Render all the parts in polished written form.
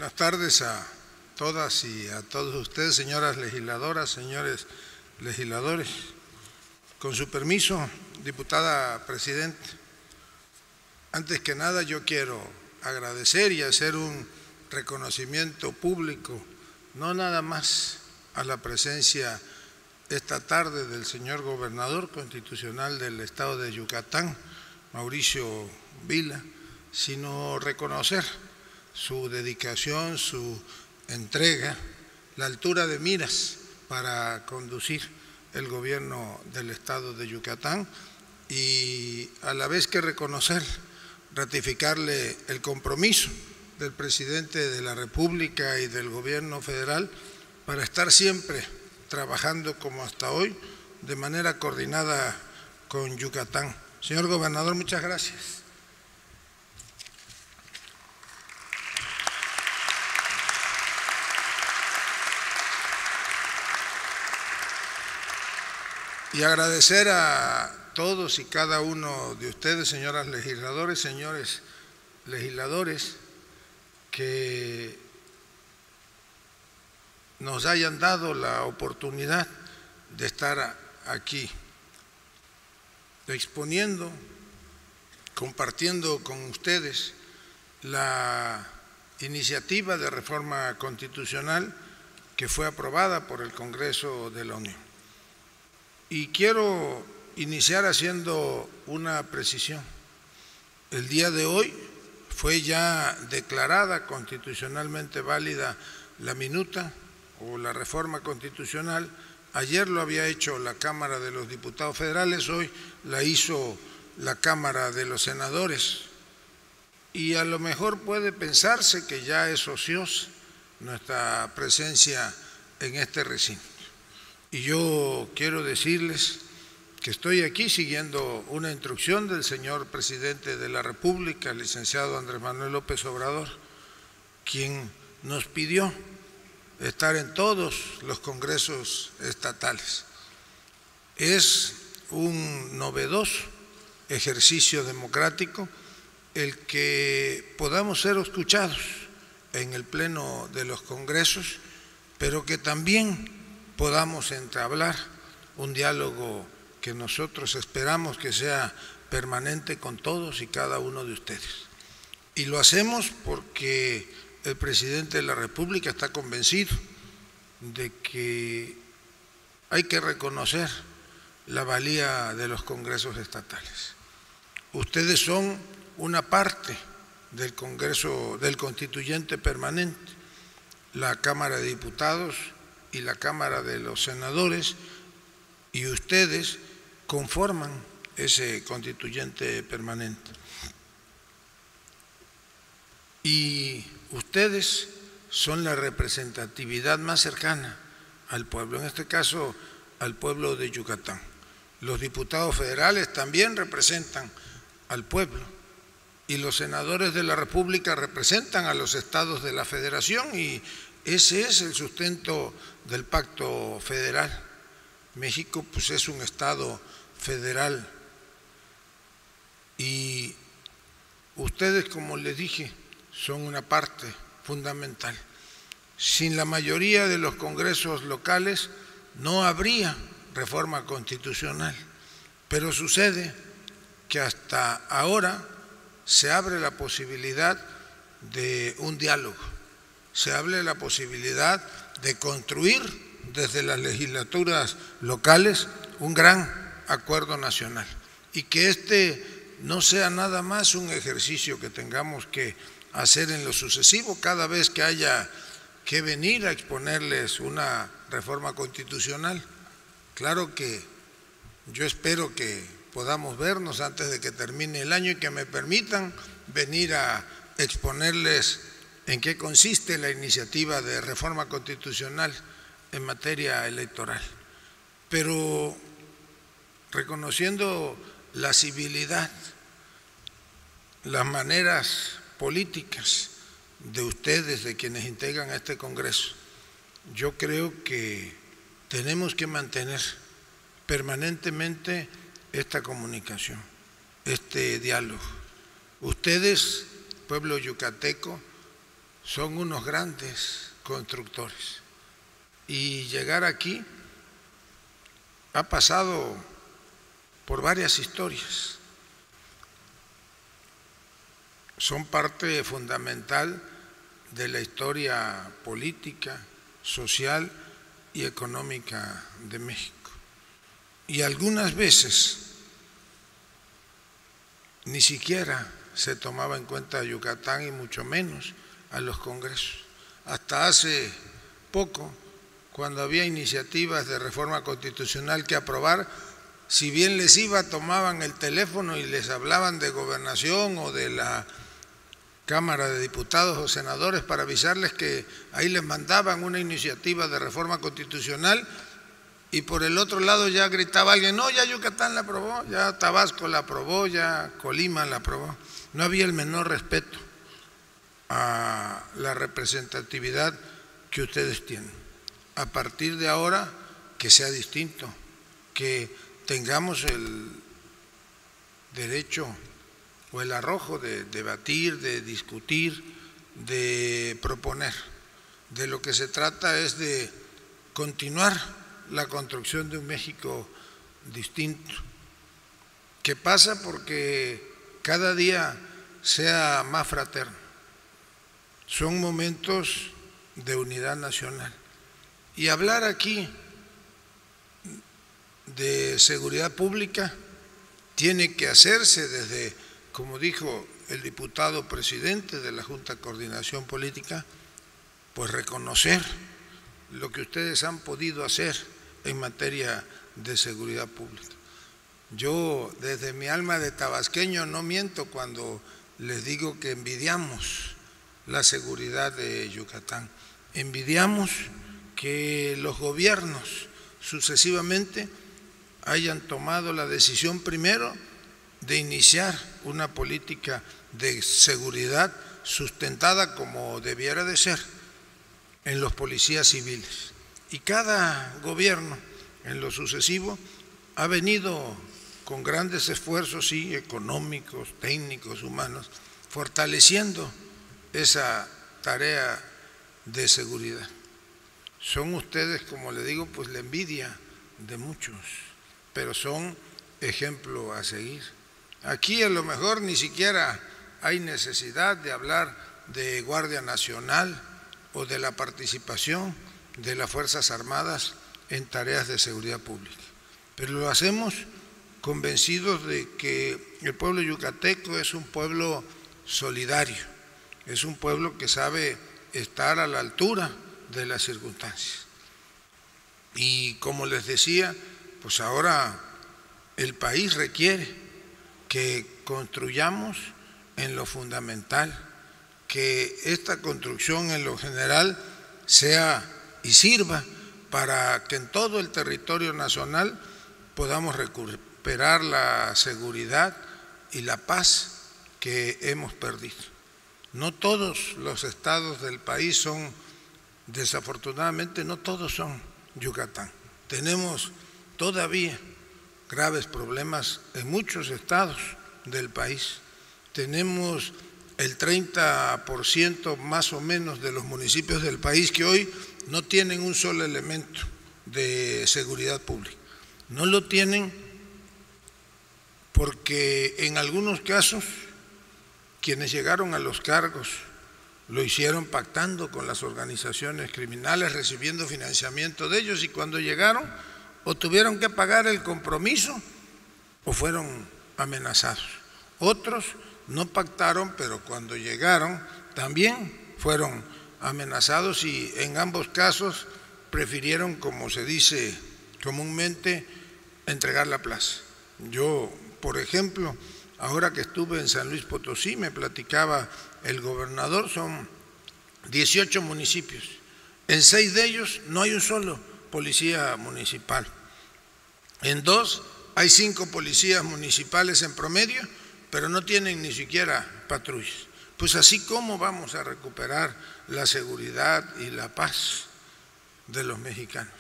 Buenas tardes a todas y a todos ustedes, señoras legisladoras, señores legisladores. Con su permiso, diputada presidenta, antes que nada yo quiero agradecer y hacer un reconocimiento público, no nada más a la presencia esta tarde del señor gobernador constitucional del estado de Yucatán, Mauricio Vila, sino reconocer su dedicación, su entrega, la altura de miras para conducir el gobierno del estado de Yucatán y a la vez que reconocer, ratificarle el compromiso del presidente de la República y del gobierno federal para estar siempre trabajando como hasta hoy de manera coordinada con Yucatán. Señor gobernador, muchas gracias. Y agradecer a todos y cada uno de ustedes, señoras legisladores, señores legisladores, que nos hayan dado la oportunidad de estar aquí exponiendo, compartiendo con ustedes la iniciativa de reforma constitucional que fue aprobada por el Congreso de la Unión. Y quiero iniciar haciendo una precisión. El día de hoy fue ya declarada constitucionalmente válida la minuta o la reforma constitucional. Ayer lo había hecho la Cámara de los Diputados Federales, hoy la hizo la Cámara de los Senadores. Y a lo mejor puede pensarse que ya es ociosa nuestra presencia en este recinto. Y yo quiero decirles que estoy aquí siguiendo una instrucción del señor presidente de la República, el licenciado Andrés Manuel López Obrador, quien nos pidió estar en todos los congresos estatales. Es un novedoso ejercicio democrático el que podamos ser escuchados en el pleno de los congresos, pero que también podamos entablar un diálogo que nosotros esperamos que sea permanente con todos y cada uno de ustedes. Y lo hacemos porque el presidente de la República está convencido de que hay que reconocer la valía de los congresos estatales. Ustedes son una parte del Congreso, del Constituyente Permanente, la Cámara de Diputados y la Cámara de los Senadores, y ustedes conforman ese constituyente permanente. Y ustedes son la representatividad más cercana al pueblo, en este caso al pueblo de Yucatán. Los diputados federales también representan al pueblo y los senadores de la República representan a los estados de la Federación y ese es el sustento del Pacto Federal. México pues es un estado federal y ustedes, como les dije, son una parte fundamental. Sin la mayoría de los congresos locales no habría reforma constitucional, pero sucede que hasta ahora se abre la posibilidad de un diálogo, se abre la posibilidad de construir desde las legislaturas locales un gran acuerdo nacional y que este no sea nada más un ejercicio que tengamos que hacer en lo sucesivo cada vez que haya que venir a exponerles una reforma constitucional. Claro que yo espero que podamos vernos antes de que termine el año y que me permitan venir a exponerles en qué consiste la iniciativa de reforma constitucional en materia electoral. Pero reconociendo la civilidad, las maneras políticas de ustedes, de quienes integran a este Congreso, yo creo que tenemos que mantener permanentemente esta comunicación, este diálogo. Ustedes, pueblo yucateco, son unos grandes constructores. Y llegar aquí ha pasado por varias historias. Son parte fundamental de la historia política, social y económica de México. Y algunas veces ni siquiera se tomaba en cuenta a Yucatán y mucho menos a los congresos. Hasta hace poco, cuando había iniciativas de reforma constitucional que aprobar, si bien les iba, tomaban el teléfono y les hablaban de Gobernación o de la Cámara de Diputados o Senadores para avisarles que ahí les mandaban una iniciativa de reforma constitucional, y por el otro lado ya gritaba alguien: no, ya Yucatán la aprobó, ya Tabasco la aprobó, ya Colima la aprobó. No había el menor respeto a la representatividad que ustedes tienen. A partir de ahora, que sea distinto, que tengamos el derecho o el arrojo de debatir, de discutir, de proponer. De lo que se trata es de continuar la construcción de un México distinto, que pasa porque cada día sea más fraterno. Son momentos de unidad nacional. Y hablar aquí de seguridad pública tiene que hacerse desde, como dijo el diputado presidente de la Junta de Coordinación Política, pues reconocer lo que ustedes han podido hacer en materia de seguridad pública. Yo, desde mi alma de tabasqueño, no miento cuando les digo que envidiamos la seguridad de Yucatán. Envidiamos que los gobiernos sucesivamente hayan tomado la decisión primero de iniciar una política de seguridad sustentada como debiera de ser en los policías civiles. Y cada gobierno en lo sucesivo ha venido con grandes esfuerzos, sí, económicos, técnicos, humanos, fortaleciendo esa tarea de seguridad. Son ustedes, como le digo, pues la envidia de muchos, pero son ejemplo a seguir. Aquí a lo mejor ni siquiera hay necesidad de hablar de Guardia Nacional o de la participación de las Fuerzas Armadas en tareas de seguridad pública, pero lo hacemos convencidos de que el pueblo yucateco es un pueblo solidario, es un pueblo que sabe estar a la altura de las circunstancias. Y como les decía, pues ahora el país requiere que construyamos en lo fundamental, que esta construcción en lo general sea y sirva para que en todo el territorio nacional podamos recuperar la seguridad y la paz que hemos perdido. No todos los estados del país son, desafortunadamente, no todos son Yucatán. Tenemos todavía graves problemas en muchos estados del país. Tenemos el 30% más o menos de los municipios del país que hoy no tienen un solo elemento de seguridad pública. No lo tienen porque en algunos casos quienes llegaron a los cargos lo hicieron pactando con las organizaciones criminales, recibiendo financiamiento de ellos, y cuando llegaron o tuvieron que pagar el compromiso o fueron amenazados. Otros no pactaron, pero cuando llegaron también fueron amenazados, y en ambos casos prefirieron, como se dice comúnmente, entregar la plaza. Yo, por ejemplo, ahora que estuve en San Luis Potosí, me platicaba el gobernador, son 18 municipios. En 6 de ellos no hay un solo policía municipal. En 2 hay 5 policías municipales en promedio, pero no tienen ni siquiera patrullas. Pues así, ¿cómo vamos a recuperar la seguridad y la paz de los mexicanos?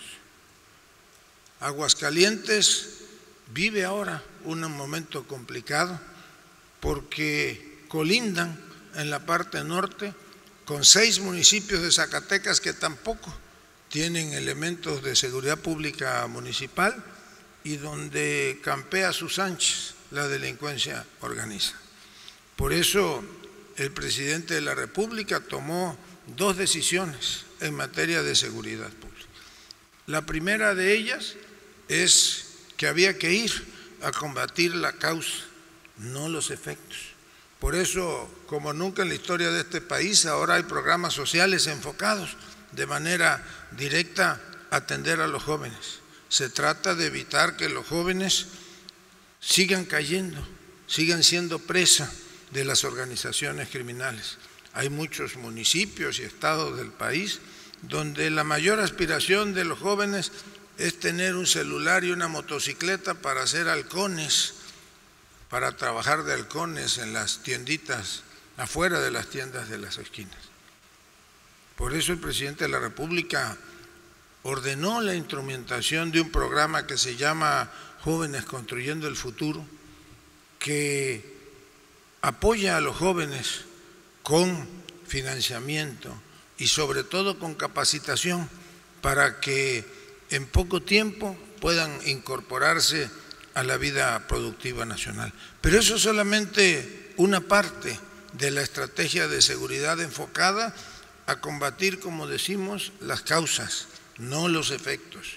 Aguascalientes vive ahora un momento complicado porque colindan en la parte norte con 6 municipios de Zacatecas que tampoco tienen elementos de seguridad pública municipal y donde campea a sus anchas la delincuencia organizada. Por eso el presidente de la República tomó 2 decisiones en materia de seguridad pública. La primera de ellas es que había que ir a combatir la causa, no los efectos. Por eso, como nunca en la historia de este país, ahora hay programas sociales enfocados de manera directa a atender a los jóvenes. Se trata de evitar que los jóvenes sigan cayendo, sigan siendo presa de las organizaciones criminales. Hay muchos municipios y estados del país donde la mayor aspiración de los jóvenes es tener un celular y una motocicleta para hacer halcones, para trabajar de halcones en las tienditas, afuera de las tiendas de las esquinas. Por eso el presidente de la República ordenó la instrumentación de un programa que se llama Jóvenes Construyendo el Futuro, que apoya a los jóvenes con financiamiento y sobre todo con capacitación para que en poco tiempo puedan incorporarse a la vida productiva nacional. Pero eso es solamente una parte de la estrategia de seguridad enfocada a combatir, como decimos, las causas, no los efectos.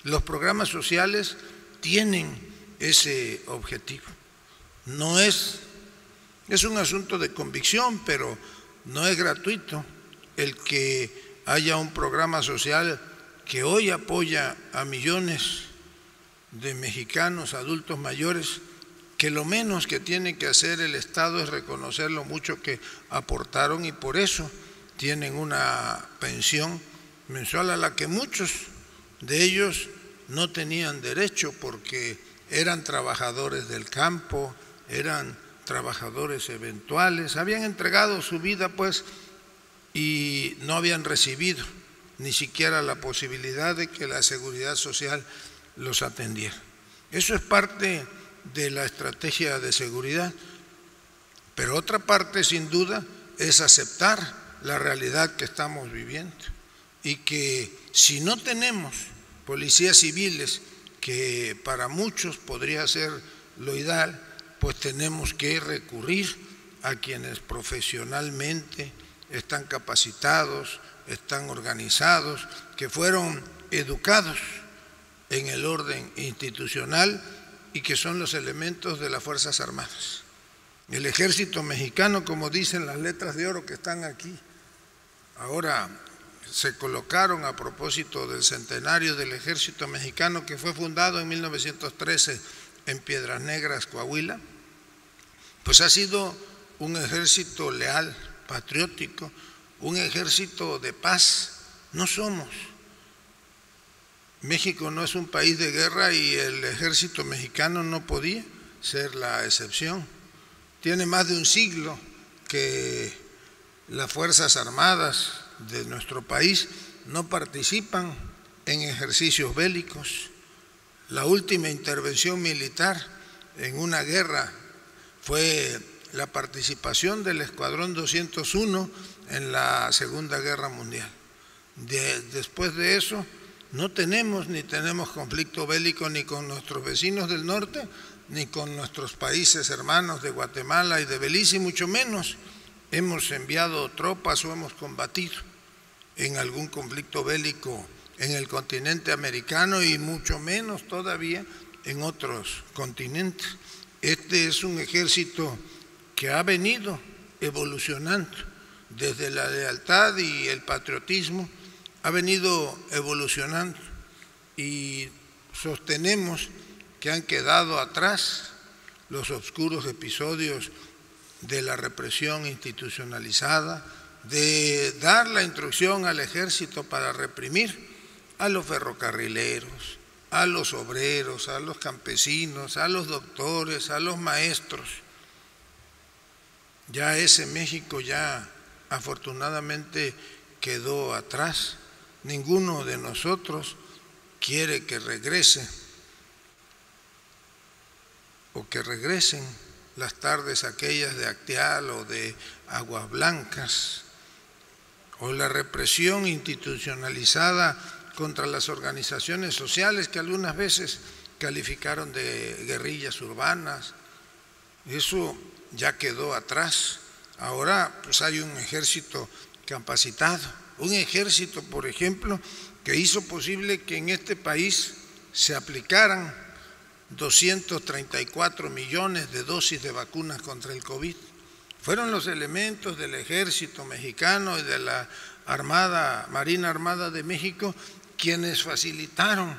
Los programas sociales tienen ese objetivo. No es un asunto de convicción, pero no es gratuito el que haya un programa social que hoy apoya a millones de mexicanos adultos mayores, que lo menos que tiene que hacer el Estado es reconocer lo mucho que aportaron y por eso tienen una pensión mensual a la que muchos de ellos no tenían derecho porque eran trabajadores del campo, eran trabajadores eventuales, habían entregado su vida pues y no habían recibido ni siquiera la posibilidad de que la seguridad social los atendiera. Eso es parte de la estrategia de seguridad, pero otra parte sin duda es aceptar la realidad que estamos viviendo y que si no tenemos policías civiles, que para muchos podría ser lo ideal, pues tenemos que recurrir a quienes profesionalmente están capacitados, están organizados, que fueron educados en el orden institucional y que son los elementos de las Fuerzas Armadas. El Ejército Mexicano, como dicen las letras de oro que están aquí, ahora se colocaron a propósito del centenario del Ejército Mexicano que fue fundado en 1913 en Piedras Negras, Coahuila, pues ha sido un ejército leal, patriótico, un ejército de paz. No somos. México no es un país de guerra y el ejército mexicano no podía ser la excepción. Tiene más de un siglo que las Fuerzas Armadas de nuestro país no participan en ejercicios bélicos. La última intervención militar en una guerra fue la participación del Escuadrón 201 en la Segunda Guerra Mundial. Después de eso no tenemos ni tenemos conflicto bélico ni con nuestros vecinos del norte, ni con nuestros países hermanos de Guatemala y de Belice, y mucho menos hemos enviado tropas o hemos combatido en algún conflicto bélico en el continente americano y mucho menos todavía en otros continentes. Este es un ejército que ha venido evolucionando desde la lealtad y el patriotismo, ha venido evolucionando y sostenemos que han quedado atrás los oscuros episodios de la represión institucionalizada, de dar la instrucción al ejército para reprimir a los ferrocarrileros, a los obreros, a los campesinos, a los doctores, a los maestros. Ya ese México ya afortunadamente quedó atrás. Ninguno de nosotros quiere que regrese o que regresen las tardes aquellas de Acteal o de Aguas Blancas, o la represión institucionalizada contra las organizaciones sociales que algunas veces calificaron de guerrillas urbanas. Eso ya quedó atrás. Ahora pues hay un ejército capacitado, un ejército, por ejemplo, que hizo posible que en este país se aplicaran 234 millones de dosis de vacunas contra el COVID. Fueron los elementos del ejército mexicano y de la Marina Armada de México quienes facilitaron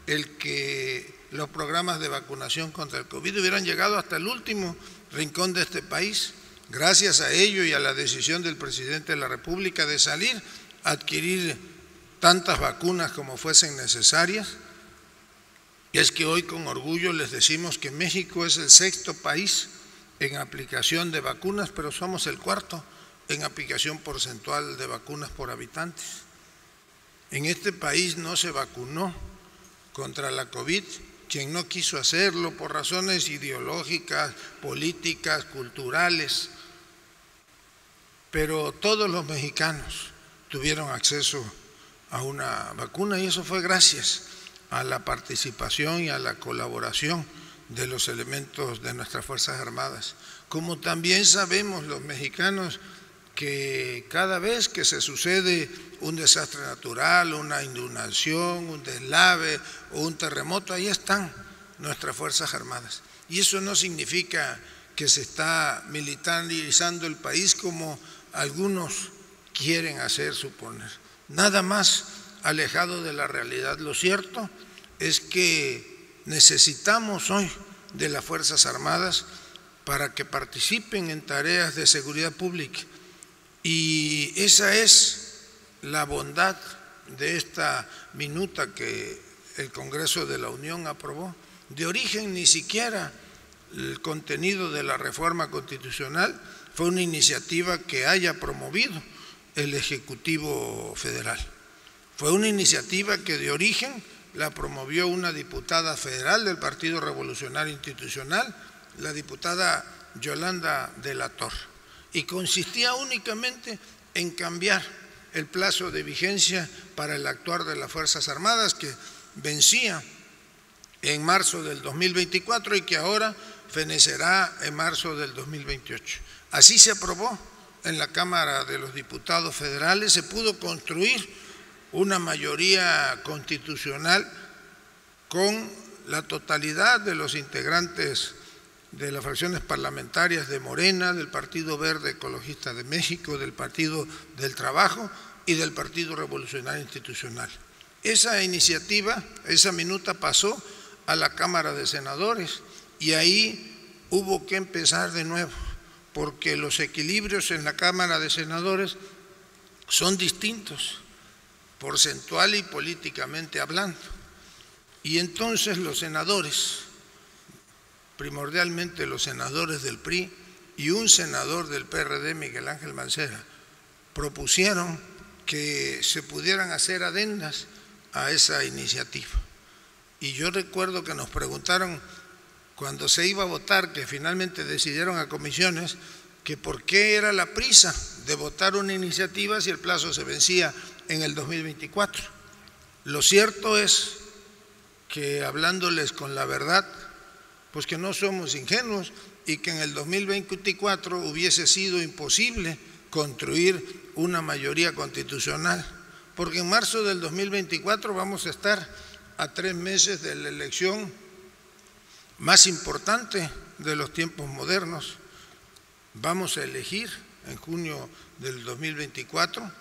el que los programas de vacunación contra el COVID hubieran llegado hasta el último rincón de este país. Gracias a ello y a la decisión del presidente de la República de salir a adquirir tantas vacunas como fuesen necesarias, y es que hoy con orgullo les decimos que México es el 6º país en aplicación de vacunas, pero somos el 4º en aplicación porcentual de vacunas por habitantes. En este país no se vacunó contra la COVID quien no quiso hacerlo por razones ideológicas, políticas, culturales, pero todos los mexicanos tuvieron acceso a una vacuna y eso fue gracias a la participación y a la colaboración de los elementos de nuestras Fuerzas Armadas. Como también sabemos los mexicanos que cada vez que se sucede un desastre natural, una inundación, un deslave o un terremoto, ahí están nuestras Fuerzas Armadas. Y eso no significa que se está militarizando el país como algunos quieren hacer suponer. Nada más alejado de la realidad. Lo cierto es que necesitamos hoy de las Fuerzas Armadas para que participen en tareas de seguridad pública. Y esa es la bondad de esta minuta que el Congreso de la Unión aprobó. De origen ni siquiera el contenido de la reforma constitucional fue una iniciativa que haya promovido el Ejecutivo Federal. Fue una iniciativa que de origen la promovió una diputada federal del Partido Revolucionario Institucional, la diputada Yolanda de la Torre, y consistía únicamente en cambiar el plazo de vigencia para el actuar de las Fuerzas Armadas, que vencía en marzo del 2024 y que ahora fenecerá en marzo del 2028. Así se aprobó en la Cámara de los Diputados Federales, se pudo construir una mayoría constitucional con la totalidad de los integrantes de las fracciones parlamentarias de Morena, del Partido Verde Ecologista de México, del Partido del Trabajo y del Partido Revolucionario Institucional. Esa iniciativa, esa minuta pasó a la Cámara de Senadores y ahí hubo que empezar de nuevo, porque los equilibrios en la Cámara de Senadores son distintos, porcentual y políticamente hablando. Y entonces los senadores, primordialmente los senadores del PRI y un senador del PRD, Miguel Ángel Mancera, propusieron que se pudieran hacer adendas a esa iniciativa. Y yo recuerdo que nos preguntaron cuando se iba a votar, que finalmente decidieron a comisiones, que por qué era la prisa de votar una iniciativa si el plazo se vencía en el 2024. Lo cierto es que, hablándoles con la verdad, pues que no somos ingenuos y que en el 2024 hubiese sido imposible construir una mayoría constitucional, porque en marzo del 2024 vamos a estar a 3 meses de la elección más importante de los tiempos modernos. Vamos a elegir en junio del 2024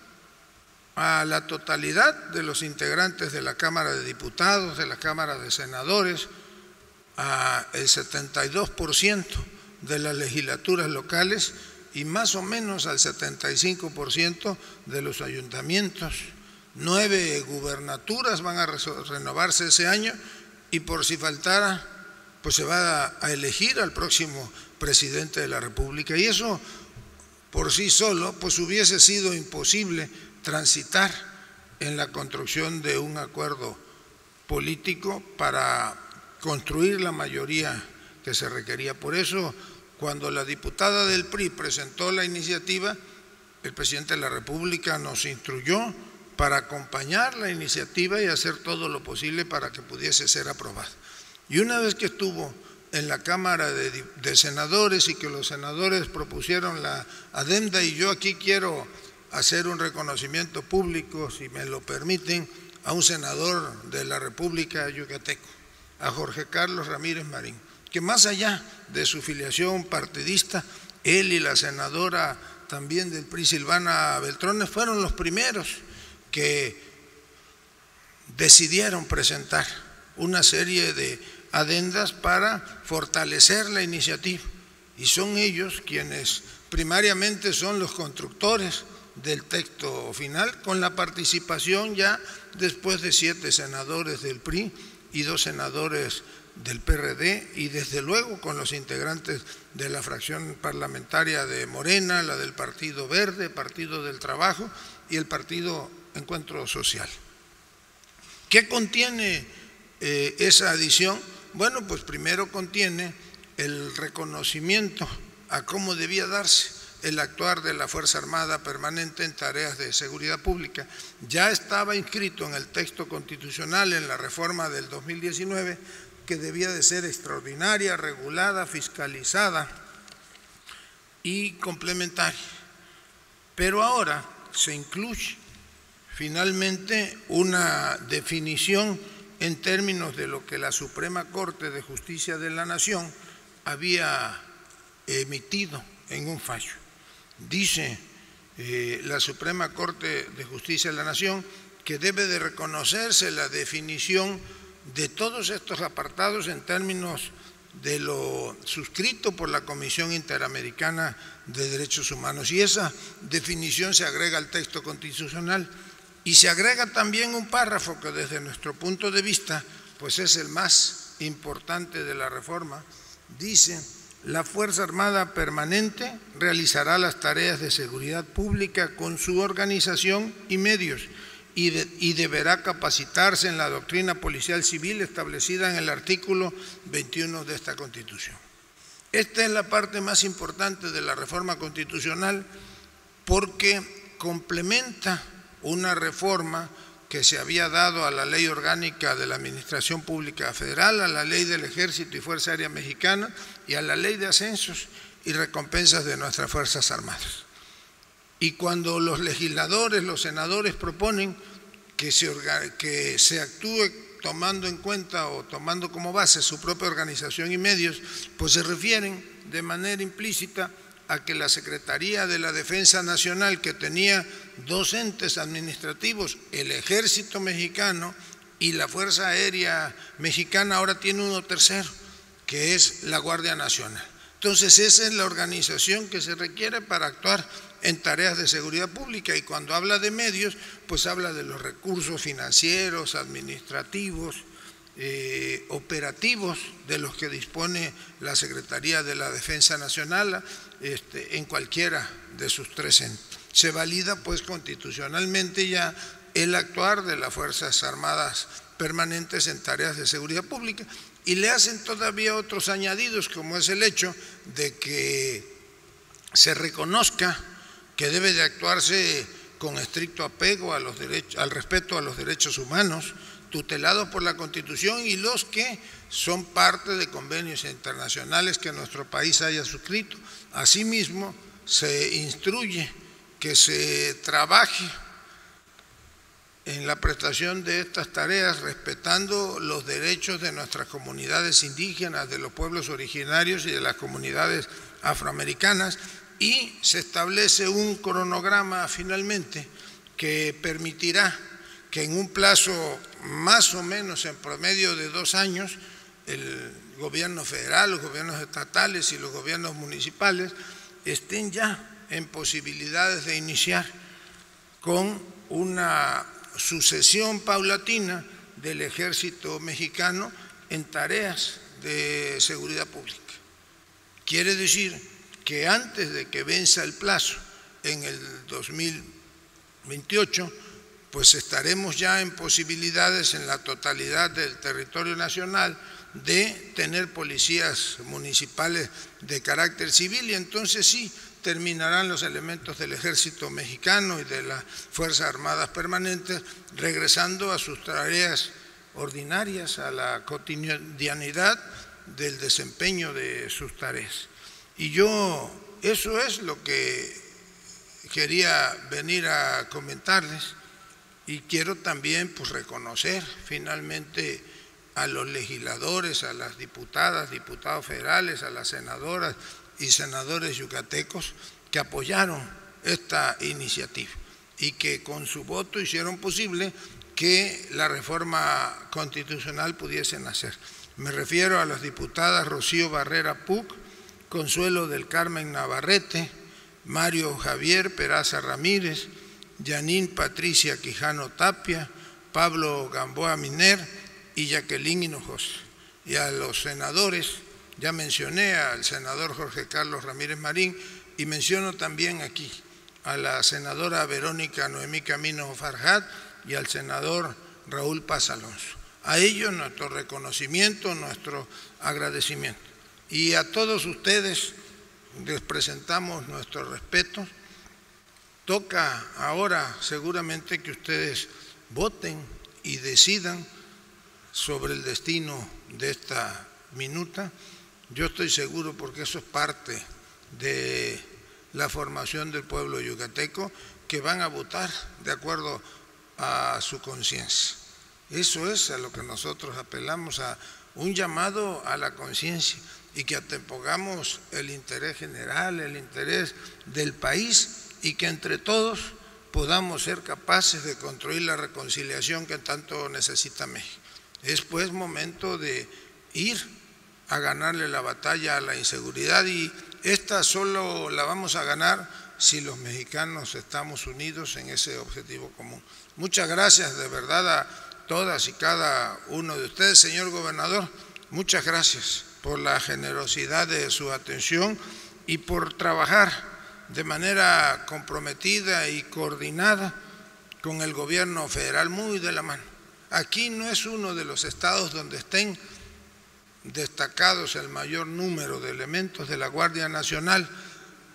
a la totalidad de los integrantes de la Cámara de Diputados, de la Cámara de Senadores, a el 72% de las legislaturas locales y más o menos al 75% de los ayuntamientos. 9 gubernaturas van a renovarse ese año y por si faltara, pues se va a elegir al próximo presidente de la República. Y eso por sí solo, pues hubiese sido imposible transitar en la construcción de un acuerdo político para construir la mayoría que se requería. Por eso, cuando la diputada del PRI presentó la iniciativa, el presidente de la República nos instruyó para acompañar la iniciativa y hacer todo lo posible para que pudiese ser aprobada. Y una vez que estuvo en la Cámara de Senadores y que los senadores propusieron la adenda, y yo aquí quiero hacer un reconocimiento público, si me lo permiten, a un senador de la República Yucateco, a Jorge Carlos Ramírez Marín, que más allá de su filiación partidista, él y la senadora también del PRI, Silvana Beltrones, fueron los primeros que decidieron presentar una serie de adendas para fortalecer la iniciativa, y son ellos quienes primariamente son los constructores del texto final, con la participación ya después de 7 senadores del PRI y 2 senadores del PRD, y desde luego con los integrantes de la fracción parlamentaria de Morena, la del Partido Verde, Partido del Trabajo y el Partido Encuentro Social. ¿Qué contiene esa adición? Bueno, pues primero contiene el reconocimiento a cómo debía darse el actuar de la Fuerza Armada Permanente en tareas de seguridad pública. Ya estaba inscrito en el texto constitucional, en la reforma del 2019, que debía de ser extraordinaria, regulada, fiscalizada y complementaria. Pero ahora se incluye finalmente una definición en términos de lo que la Suprema Corte de Justicia de la Nación había emitido en un fallo. Dice la Suprema Corte de Justicia de la Nación que debe de reconocerse la definición de todos estos apartados en términos de lo suscrito por la Comisión Interamericana de Derechos Humanos, y esa definición se agrega al texto constitucional, y se agrega también un párrafo que desde nuestro punto de vista pues es el más importante de la reforma. Dice: la Fuerza Armada Permanente realizará las tareas de seguridad pública con su organización y medios, y deberá capacitarse en la doctrina policial civil establecida en el artículo 21 de esta Constitución. Esta es la parte más importante de la reforma constitucional, porque complementa una reforma que se había dado a la Ley Orgánica de la Administración Pública Federal, a la Ley del Ejército y Fuerza Aérea Mexicana y a la Ley de Ascensos y Recompensas de nuestras Fuerzas Armadas. Y cuando los legisladores, los senadores proponen que se actúe tomando en cuenta o tomando como base su propia organización y medios, pues se refieren de manera implícita a que la Secretaría de la Defensa Nacional, que tenía 2 entes administrativos, el Ejército Mexicano y la Fuerza Aérea Mexicana, ahora tiene uno tercero, que es la Guardia Nacional. Entonces esa es la organización que se requiere para actuar en tareas de seguridad pública, y cuando habla de medios, pues habla de los recursos financieros, administrativos, operativos de los que dispone la Secretaría de la Defensa Nacional en cualquiera de sus 3 entes. Se valida pues constitucionalmente ya el actuar de las Fuerzas Armadas Permanentes en tareas de seguridad pública, y le hacen todavía otros añadidos, como es el hecho de que se reconozca que debe de actuarse con estricto apego a los derechos, al respeto a los derechos humanos, tutelados por la Constitución, y los que son parte de convenios internacionales que nuestro país haya suscrito. Asimismo, se instruye que se trabaje en la prestación de estas tareas respetando los derechos de nuestras comunidades indígenas, de los pueblos originarios y de las comunidades afroamericanas, y se establece un cronograma finalmente que permitirá que en un plazo más o menos en promedio de 2 años, el gobierno federal, los gobiernos estatales y los gobiernos municipales estén ya en posibilidades de iniciar con una sucesión paulatina del Ejército Mexicano en tareas de seguridad pública. Quiere decir que antes de que venza el plazo en el 2028, pues estaremos ya en posibilidades en la totalidad del territorio nacional de tener policías municipales de carácter civil, y entonces sí terminarán los elementos del Ejército Mexicano y de las Fuerzas Armadas Permanentes regresando a sus tareas ordinarias, a la cotidianidad del desempeño de sus tareas. Y yo, eso es lo que quería venir a comentarles, y quiero también pues reconocer finalmente a los legisladores, a las diputadas, diputados federales, a las senadoras y senadores yucatecos que apoyaron esta iniciativa y que con su voto hicieron posible que la reforma constitucional pudiese nacer. Me refiero a las diputadas Rocío Barrera Puc, Consuelo del Carmen Navarrete, Mario Javier Peraza Ramírez, Yanín Patricia Quijano Tapia, Pablo Gamboa Miner y Jacqueline Hinojosa. Y a los senadores, ya mencioné al senador Jorge Carlos Ramírez Marín, y menciono también aquí a la senadora Verónica Noemí Camino Farjat y al senador Raúl Paz Alonso. A ellos nuestro reconocimiento, nuestro agradecimiento. Y a todos ustedes les presentamos nuestro respeto. Toca ahora seguramente que ustedes voten y decidan sobre el destino de esta minuta. Yo estoy seguro, porque eso es parte de la formación del pueblo yucateco, que van a votar de acuerdo a su conciencia. Eso es a lo que nosotros apelamos, a un llamado a la conciencia, y que atempongamos el interés general, el interés del país, y que entre todos podamos ser capaces de construir la reconciliación que tanto necesita México. Es pues momento de ir a ganarle la batalla a la inseguridad, y esta solo la vamos a ganar si los mexicanos estamos unidos en ese objetivo común. Muchas gracias de verdad a todas y cada uno de ustedes. Señor gobernador, muchas gracias por la generosidad de su atención y por trabajar de manera comprometida y coordinada con el gobierno federal, muy de la mano. Aquí no es uno de los estados donde estén destacados el mayor número de elementos de la Guardia Nacional,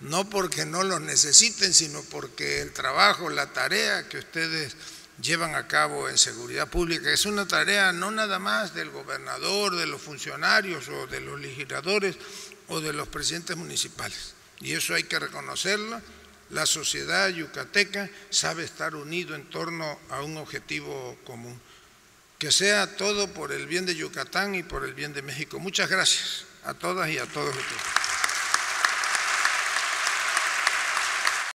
no porque no los necesiten, sino porque el trabajo, la tarea que ustedes llevan a cabo en seguridad pública es una tarea no nada más del gobernador, de los funcionarios o de los legisladores o de los presidentes municipales, y eso hay que reconocerlo. La sociedad yucateca sabe estar unido en torno a un objetivo común. Que sea todo por el bien de Yucatán y por el bien de México. Muchas gracias a todas y a todos ustedes.